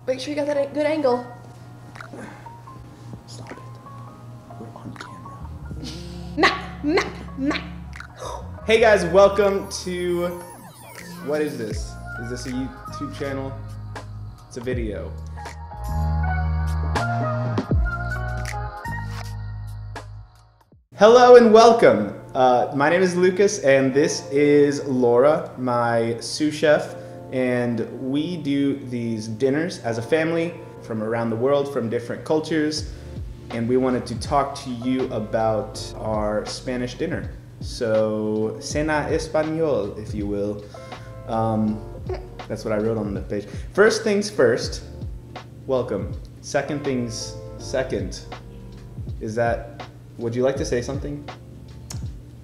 Make sure you got that good angle. Stop it. We're on camera. Hey guys, welcome to, what is this? Is this a YouTube channel? It's a video. Hello and welcome. My name is Lucas and this is Laura, my sous chef, and we do these dinners as a family from around the world, from different cultures, and we wanted to talk to you about our Spanish dinner. So, cena español, if you will. That's what I wrote on the page. First things first, welcome. Second things second. Would you like to say something?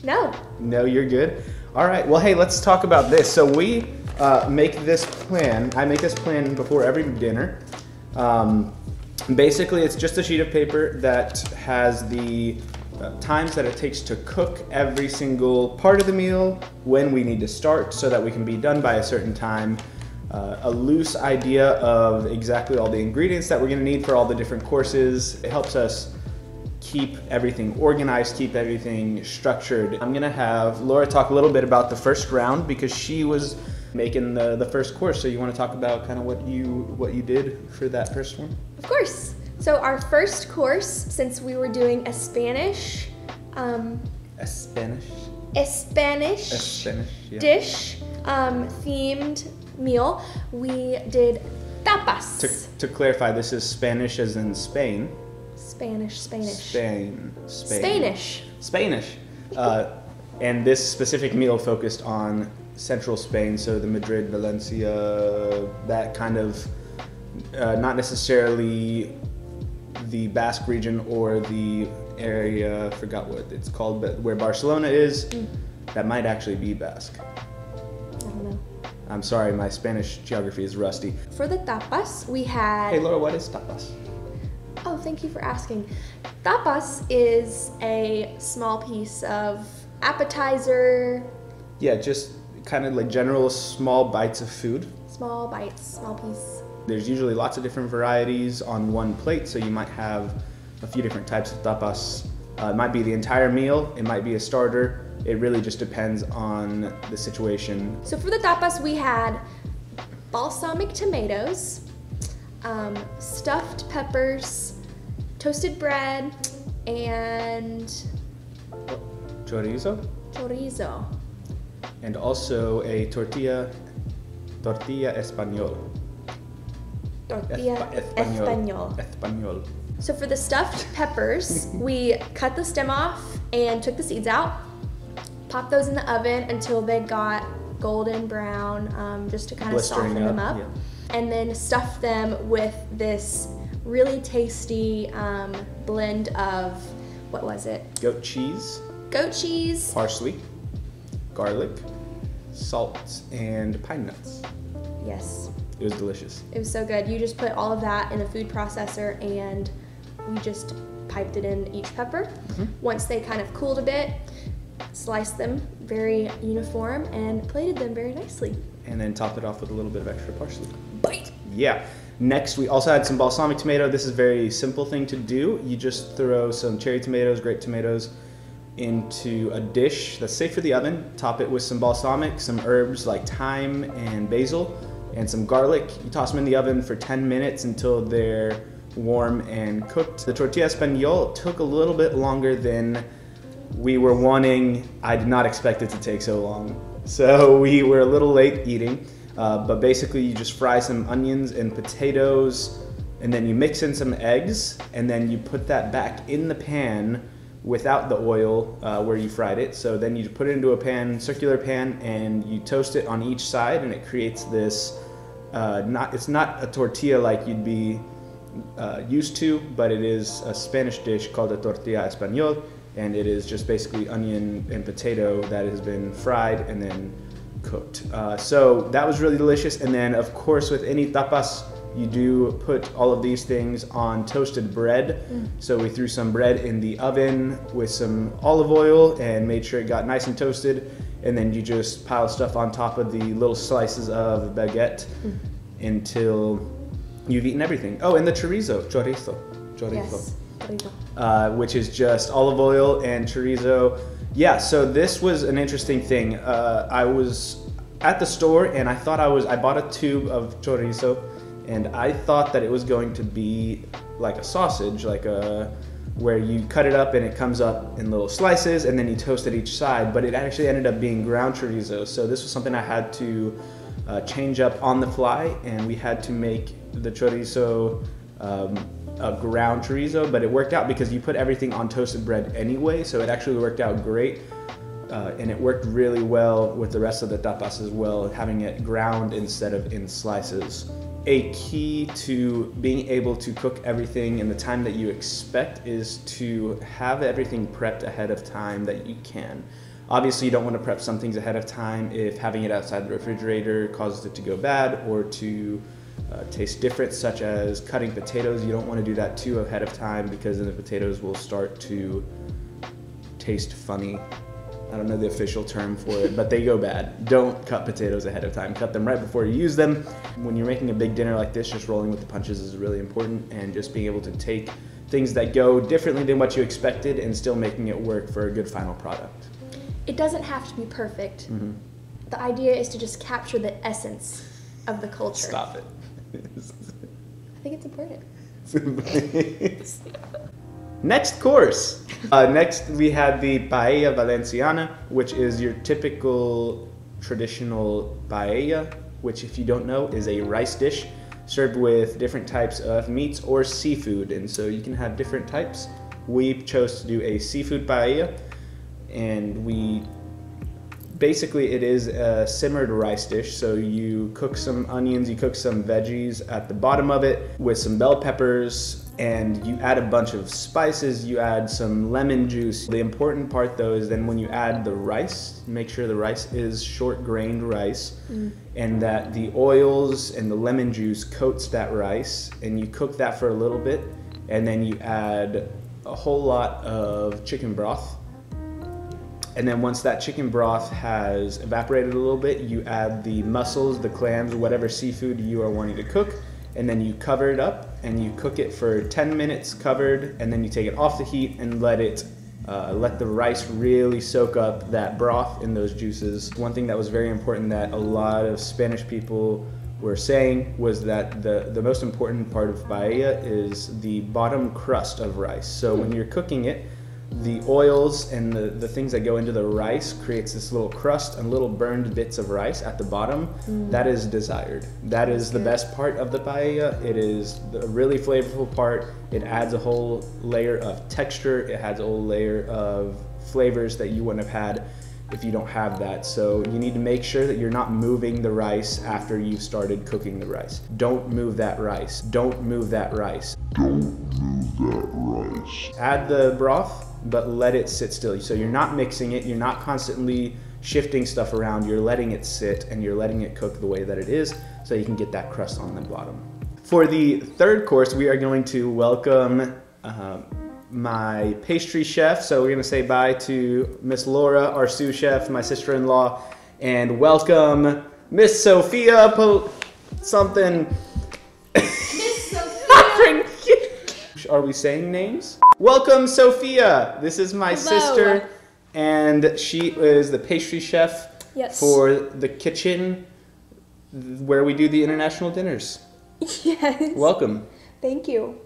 No. No, you're good? All right, well, hey, let's talk about this. So we make this plan. I make this plan before every dinner. Basically, it's just a sheet of paper that has the times that it takes to cook every single part of the meal, when we need to start so that we can be done by a certain time, a loose idea of exactly all the ingredients that we're gonna need for all the different courses. It helps us keep everything organized, keep everything structured. I'm gonna have Laura talk a little bit about the first round because she was making the first course. So you wanna talk about kind of what you did for that first one? Of course. So our first course, since we were doing a Spanish dish themed meal, we did tapas. To clarify, this is Spanish as in Spain. Spanish. And this specific meal focused on central Spain, so the Madrid, Valencia, that kind of, not necessarily the Basque region or the area, I forgot what it's called, but where Barcelona is, that might actually be Basque. I don't know. I'm sorry, my Spanish geography is rusty. For the tapas, we had... Hey Laura, what is tapas? Oh, thank you for asking. Tapas is a small piece of appetizer. Yeah, just kind of like general small bites of food. Small bites, small piece. There's usually lots of different varieties on one plate, so you might have a few different types of tapas. It might be the entire meal, it might be a starter. It really just depends on the situation. So for the tapas, we had balsamic tomatoes, stuffed peppers, toasted bread, and Chorizo. And also a tortilla española. Tortilla Español. So for the stuffed peppers, we cut the stem off and took the seeds out, popped those in the oven until they got golden brown, just to kind of soften them up. Yeah. And then stuffed them with this really tasty blend of, what was it? Goat cheese, parsley, garlic, salt, and pine nuts. Yes. It was delicious. It was so good. You just put all of that in a food processor and we just piped it in each pepper. Once they kind of cooled a bit, sliced them very uniform and plated them very nicely. And then topped it off with a little bit of extra parsley. Bite! Yeah. Next, we also had some balsamic tomato. This is a very simple thing to do. You just throw some cherry tomatoes, grape tomatoes into a dish that's safe for the oven. Top it with some balsamic, some herbs like thyme and basil, and some garlic. You toss them in the oven for 10 minutes until they're warm and cooked. The tortilla español took a little bit longer than we were wanting. I did not expect it to take so long. So we were a little late eating, but basically you just fry some onions and potatoes, and then you mix in some eggs, and then you put that back in the pan without the oil where you fried it. So then you put it into a pan, circular pan, and you toast it on each side, and it creates this, it's not a tortilla like you'd be used to, but it is a Spanish dish called a tortilla español, and it is just basically onion and potato that has been fried and then cooked. So that was really delicious. And then of course with any tapas, you do put all of these things on toasted bread. So we threw some bread in the oven with some olive oil and made sure it got nice and toasted. And then you just pile stuff on top of the little slices of baguette until You've eaten everything. Oh, and the chorizo. Chorizo. Yes. Which is just olive oil and chorizo. Yeah, so this was an interesting thing. I was at the store and I bought a tube of chorizo and I thought that it was going to be like a sausage, where you cut it up and it comes up in little slices and then you toast it each side, but it actually ended up being ground chorizo. So this was something I had to change up on the fly, and we had to make the chorizo a ground chorizo, but it worked out because you put everything on toasted bread anyway, so it actually worked out great. And it worked really well with the rest of the tapas as well, having it ground instead of in slices. A key to being able to cook everything in the time that you expect is to have everything prepped ahead of time that you can. Obviously, you don't want to prep some things ahead of time if having it outside the refrigerator causes it to go bad or to taste different, such as cutting potatoes. You don't want to do that too ahead of time because then the potatoes will start to taste funny. I don't know the official term for it, but they go bad. Don't cut potatoes ahead of time. Cut them right before you use them. When you're making a big dinner like this, just rolling with the punches is really important, and just being able to take things that go differently than what you expected and still making it work for a good final product. It doesn't have to be perfect. Mm-hmm. The idea is to just capture the essence of the culture. Stop it. I think it's important. Next course. Next we had the Paella Valenciana, which is your typical traditional paella, which if you don't know is a rice dish served with different types of meats or seafood, and so you can have different types. We chose to do a seafood paella, and basically it is a simmered rice dish. So you cook some onions, you cook some veggies at the bottom of it with some bell peppers, and you add a bunch of spices, you add some lemon juice. The important part though is then when you add the rice, make sure the rice is short grained rice and that the oils and the lemon juice coats that rice, and you cook that for a little bit, and then you add a whole lot of chicken broth. And then once that chicken broth has evaporated a little bit, you add the mussels, the clams, whatever seafood you are wanting to cook, and then you cover it up and you cook it for 10 minutes covered, and then you take it off the heat and let the rice really soak up that broth in those juices. One thing that was very important that a lot of Spanish people were saying was that the most important part of paella is the bottom crust of rice. So when you're cooking it, the oils and the things that go into the rice creates this little crust and little burned bits of rice at the bottom. That is desired. That is the best part of the paella. It is the really flavorful part. It adds a whole layer of texture. It adds a whole layer of flavors that you wouldn't have had if you don't have that. So you need to make sure that you're not moving the rice after you've started cooking the rice. Don't move that rice. Don't move that rice. Don't move that rice. Add the broth, but let it sit still. So you're not mixing it, you're not constantly shifting stuff around, you're letting it sit and you're letting it cook the way that it is so you can get that crust on the bottom. For the third course, we are going to welcome my pastry chef. So we're gonna say bye to Miss Laura, our sous-chef, my sister-in-law, and welcome Miss Sofia something. Miss Sofia! Are we saying names? Welcome, Sofia. This is my sister, and she is the pastry chef for the kitchen where we do the international dinners. Yes. Welcome. Thank you.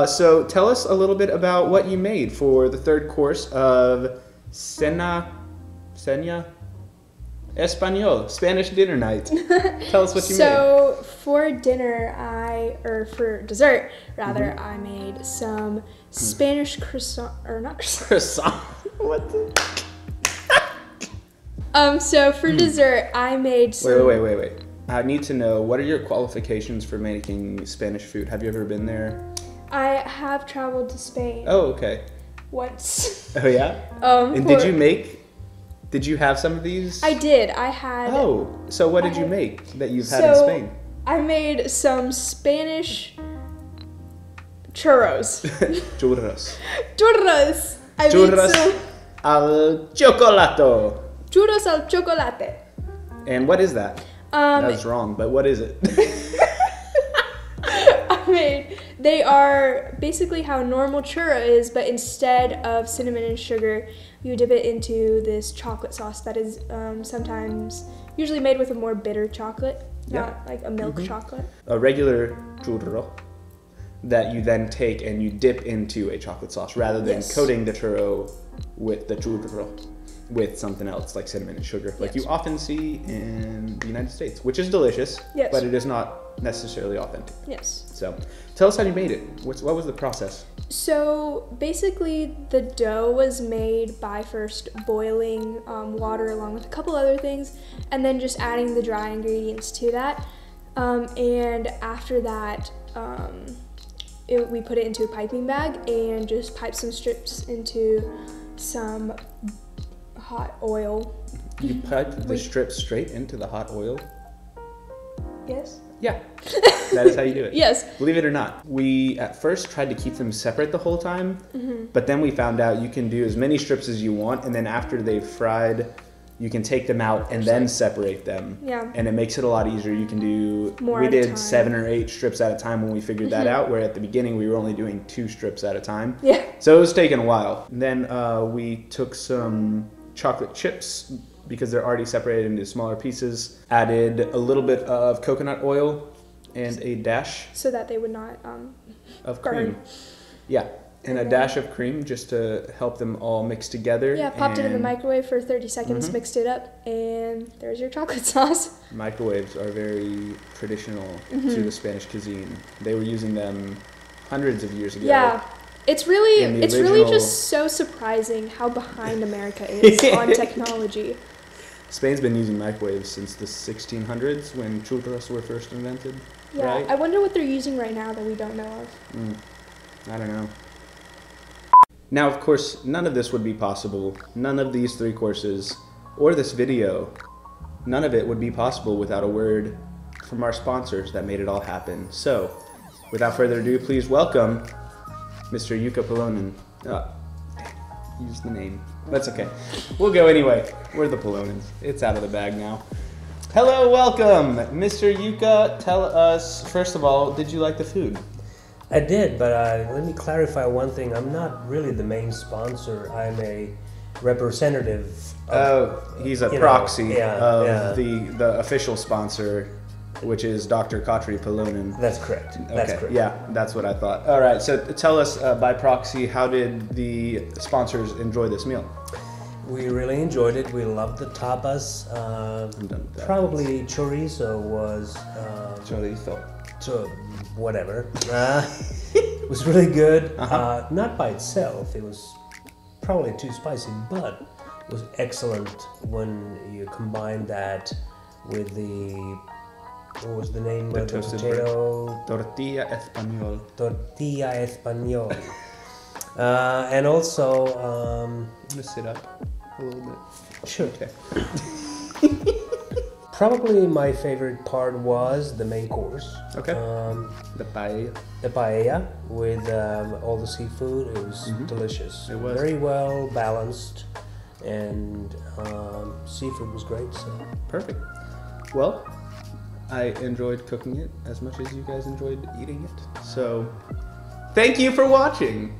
So tell us a little bit about what you made for the third course of Cena Español, Spanish dinner night. Tell us what you made. So for dinner, for dessert rather, I made some Spanish croissant, or not croissant. What the? So for dessert, I made some... Wait. I need to know, what are your qualifications for making Spanish food? Have you ever been there? I have traveled to Spain. Oh, okay. Once. Oh, yeah? And did you have some of these? I did. I had... Oh, so what did you make that you've had in Spain? I made some Spanish churros. Churros. Churros. Churros al chocolate. Churros al chocolate. And what is that? That's wrong, but what is it? They are basically how normal churro is, but instead of cinnamon and sugar, you dip it into this chocolate sauce that is sometimes usually made with a more bitter chocolate, not like a milk chocolate. A regular churro that you then take and you dip into a chocolate sauce rather than coating the churro with the churro with something else like cinnamon and sugar, like you often see in the United States, which is delicious, but it is not necessarily authentic. Yes. So tell us how you made it. What was the process? So basically the dough was made by first boiling water along with a couple other things, and then just adding the dry ingredients to that. And after that, we put it into a piping bag and just pipe some strips into some hot oil. You piped the strips straight into the hot oil? Yes. Yeah, that is how you do it. Yes. Believe it or not, we at first tried to keep them separate the whole time, but then we found out you can do as many strips as you want, and then after they've fried, you can take them out and then separate them. Yeah. And it makes it a lot easier. You can do, more we at a did time. 7 or 8 strips at a time when we figured that out, where at the beginning we were only doing 2 strips at a time. Yeah. So it was taking a while. And then we took some chocolate chips, because they're already separated into smaller pieces, added a little bit of coconut oil and a dash so that they would not of burn. cream. Yeah, and a dash of cream just to help them all mix together. Yeah, popped it in the microwave for 30 seconds, mixed it up, and there's your chocolate sauce. Microwaves are very traditional to the Spanish cuisine. They were using them hundreds of years ago. Yeah. It's really just so surprising how behind America is on technology. Spain's been using microwaves since the 1600s when churros were first invented. Yeah, right? I wonder what they're using right now that we don't know of. I don't know. Now, of course, none of this would be possible. None of these 3 courses, or this video, none of it would be possible without a word from our sponsors that made it all happen. So, without further ado, please welcome Mr. Yuka Palonen. Use the name. That's okay. We'll go anyway. We're the Palonens. It's out of the bag now. Hello, welcome, Mr. Yuka. Tell us, first of all, did you like the food? I did, but let me clarify one thing. I'm not really the main sponsor. I'm a representative. He's a proxy of the official sponsor, which is Dr. Katri Palonen. That's correct. That's correct. Yeah, that's what I thought. All right, so tell us by proxy, how did the sponsors enjoy this meal? We really enjoyed it. We loved the tapas. I'm done with that. Probably chorizo was... Chorizo. Whatever. It was really good. Not by itself. It was probably too spicy, but it was excellent when you combine that with the... What was the name of the potato? Tortilla Española. Tortilla Española. And also... I'm going to sit up a little bit. Sure. Okay. Probably my favorite part was the main course. Okay. The paella. The paella with all the seafood. It was delicious. It was. Very well balanced, and seafood was great. So. Perfect. Well, I enjoyed cooking it as much as you guys enjoyed eating it. So, thank you for watching.